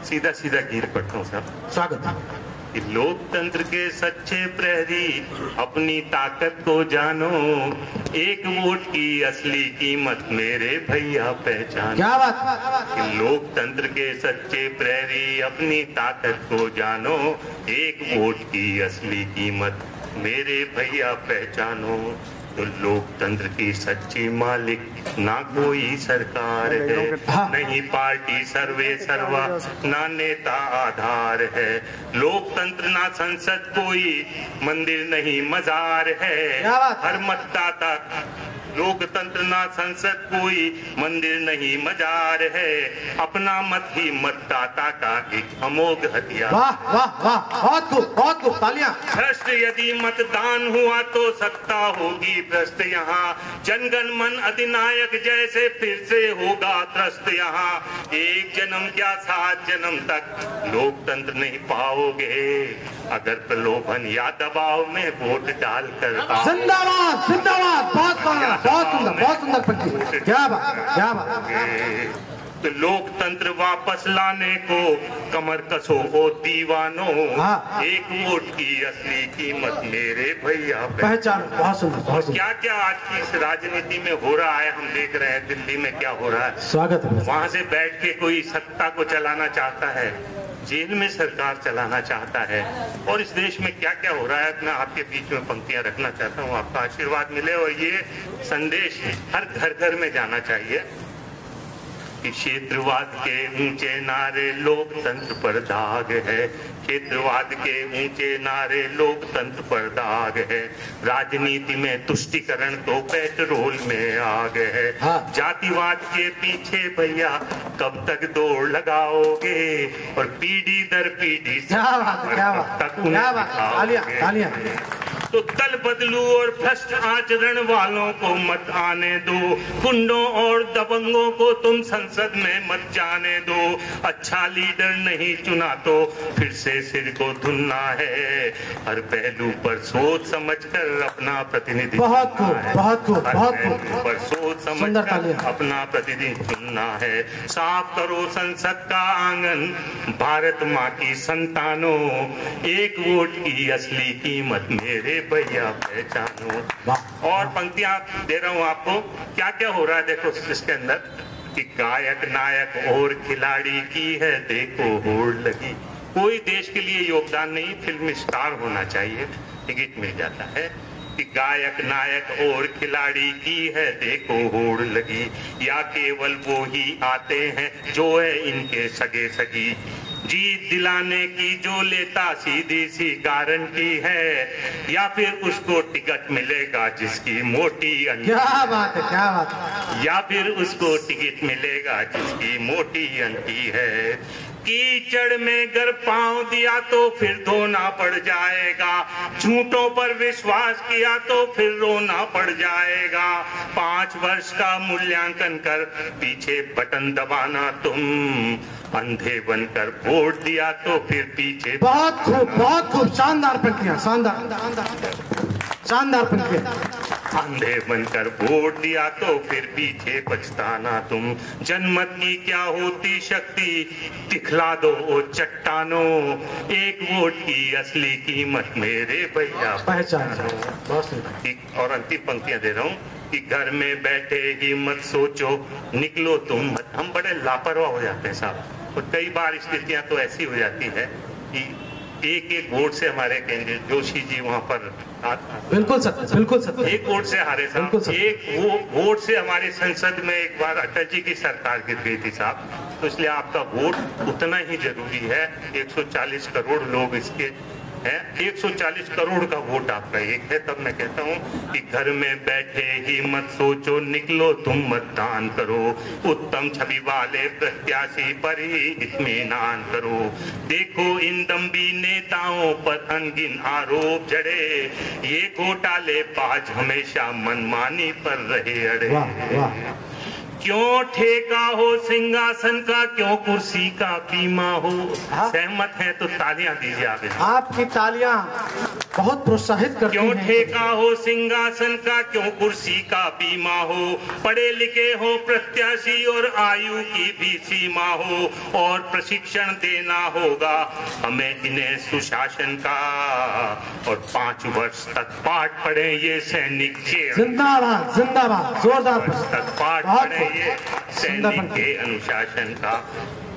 सीधा सीधा गीत पढ़ता हूँ साहब। स्वागत है। कि लोकतंत्र के सच्चे प्रहरी अपनी ताकत को जानो, एक वोट की असली कीमत मेरे भैया पहचानो। क्या बात। कि लोकतंत्र के सच्चे प्रहरी अपनी ताकत को जानो, एक वोट की असली कीमत मेरे भैया पहचानो। तो लोकतंत्र की सच्ची मालिक ना कोई सरकार है, नहीं पार्टी सर्वे सर्वा, ना नेता आधार है। लोकतंत्र ना संसद कोई मंदिर नहीं मजार है, हर मतदाता। लोकतंत्र ना संसद कोई मंदिर नहीं मजार है, अपना मत ही मतदाता का एक अमोघ हथियार। वाह वाह वाह, बहुत खूब बहुत खूब, तालियां। भ्रष्ट यदि मतदान हुआ तो सत्ता होगी भ्रष्ट यहाँ, जनगण मन अधिनायक जैसे फिर से होगा त्रस्त यहाँ। एक जन्म क्या 7 जन्म तक लोकतंत्र नहीं पाओगे, अगर प्रलोभन या दबाव में वोट डालकर। जिंदाबाद जिंदाबाद, बहुत सुंदर पंक्ति, क्या बात क्या बात। तो लोकतंत्र वापस लाने को कमर कसो ओ दीवानो, एक वोट की असली कीमत मेरे भैया पहचानो। बहुत सुंदर बहुत सुंदर। क्या क्या आज की इस राजनीति में हो रहा है, हम देख रहे हैं दिल्ली में क्या हो रहा है। स्वागत है। वहां से बैठ के कोई सत्ता को चलाना चाहता है, जेल में सरकार चलाना चाहता है, और इस देश में क्या क्या हो रहा है मैं आपके बीच में पंक्तियां रखना चाहता हूँ, आपका आशीर्वाद मिले और ये संदेश हर घर घर में जाना चाहिए कि क्षेत्रवाद के ऊंचे नारे लोकतंत्र पर दाग है, क्षेत्रवाद के ऊंचे नारे लोकतंत्र पर दाग है। राजनीति में तुष्टीकरण तो पेट्रोल में आग है। जातिवाद के पीछे भैया कब तक दौड़ लगाओगे, और पीढ़ी दर पीढ़ी तालियां। तो दल बदलू और भ्रष्ट आचरण वालों को मत आने दो, गुंडों और दबंगों को तुम संसद में मत जाने दो। अच्छा लीडर नहीं चुना तो फिर से सिर को धुनना है, हर पहलू पर सोच समझकर अपना प्रतिनिधि। बहुत खूब बहुत खूब बहुत खूब। पर सोच समझकर अपना प्रतिनिधि चुनना है। साफ करो संसद का आंगन भारत माँ की संतानों, एक वोट की असली कीमत मेरे भैया पहचानो। और पंक्तियां दे रहा हूं आपको, क्या क्या हो रहा है देखो इसके अंदर, कि गायक नायक और खिलाड़ी की है देखो होड़ लगी। कोई देश के लिए योगदान नहीं, फिल्म स्टार होना चाहिए, टिकट मिल जाता है। कि गायक नायक और खिलाड़ी की है देखो होड़ लगी, या केवल वो ही आते हैं जो है इनके सगे सगी। जीत दिलाने की जो लेता सीधी सी गारंटी है, या फिर उसको टिकट मिलेगा जिसकी मोटी अंटी। क्या बात है क्या बात है। या फिर उसको टिकट मिलेगा जिसकी मोटी अंटी है। कीचड़ में गर पांव दिया तो फिर धोना पड़ जाएगा, झूठों पर विश्वास किया तो फिर रोना पड़ जाएगा। 5 वर्ष का मूल्यांकन कर पीछे बटन दबाना तुम, अंधे बनकर वोट दिया तो फिर पीछे। बहुत खूब, शानदार पंक्तियां, शानदार पंक्तियां। अंधे बनकर वोट दिया तो फिर पीछे पछताना तुम, जनमत की क्या होती शक्ति दिखला दो ओ चट्टानो, एक वोट की असली कीमत मेरे भैया पहचानो। और अंतिम पंक्तियां दे रहा हूँ कि घर में बैठे ही मत सोचो निकलो तुम मत। हम बड़े लापरवाह हो जाते हैं साहब, और कई बार स्थितियां तो ऐसी हो जाती है कि एक वोट से हमारे कैंडिडेट जोशी जी वहां पर बिल्कुल सत्य एक वोट से हारे साहब। एक वोट से हमारी संसद में एक बार अटल जी की सरकार गिर गई थी साहब। तो इसलिए आपका वोट उतना ही जरूरी है। 140 करोड़ लोग इसके है, 140 करोड़ का वोट आपका एक है। तब मैं कहता हूँ कि घर में बैठे ही मत सोचो निकलो तुम मतदान करो, उत्तम छवि वाले प्रत्याशी पर ही इत्मीनान करो। देखो इन दम्भी नेताओं पर अनगिन आरोप जड़े, ये घोटाले बाज हमेशा मनमानी पर रहे अड़े। क्यों ठेका हो सिंहासन का, क्यों कुर्सी का बीमा हो। सहमत है तो तालियां दीजिए आप। आपकी तालियां बहुत प्रोत्साहित करती क्यों हैं। ठेका हो सिंहासन का, क्यों कुर्सी का बीमा हो। पढ़े लिखे हो प्रत्याशी और आयु की भी सीमा हो, और प्रशिक्षण देना होगा हमें इन्हें सुशासन का, और 5 वर्ष तक पाठ पढ़े ये सैनिक के, जिंदाबाद जिंदाबाद, जोरदार तक पाठ पढ़े ये सैनिक के अनुशासन का।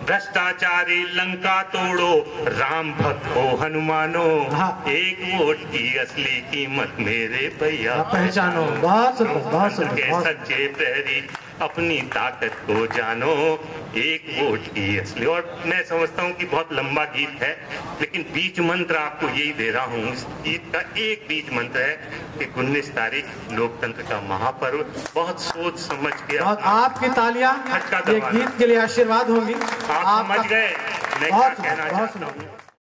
भ्रष्टाचारी लंका तोड़ो, राम भक्त हो हनुमानो, एक वोट की असली कीमत मेरे भैया पहचानो। बहुत सुंदर, बहुत सुंदर। सच्चे प्रहरी अपनी ताकत को जानो, एक वोट की असली। और मैं समझता हूँ कि बहुत लंबा गीत है, लेकिन बीच मंत्र आपको यही दे रहा हूँ। इस गीत का एक बीच मंत्र है कि 19 तारीख लोकतंत्र का महापर्व, बहुत सोच समझ के। आपकी तालियां ये गीत के लिए आशीर्वाद होंगी। आप समझ गए मैं क्या कहना चाहता हूँ।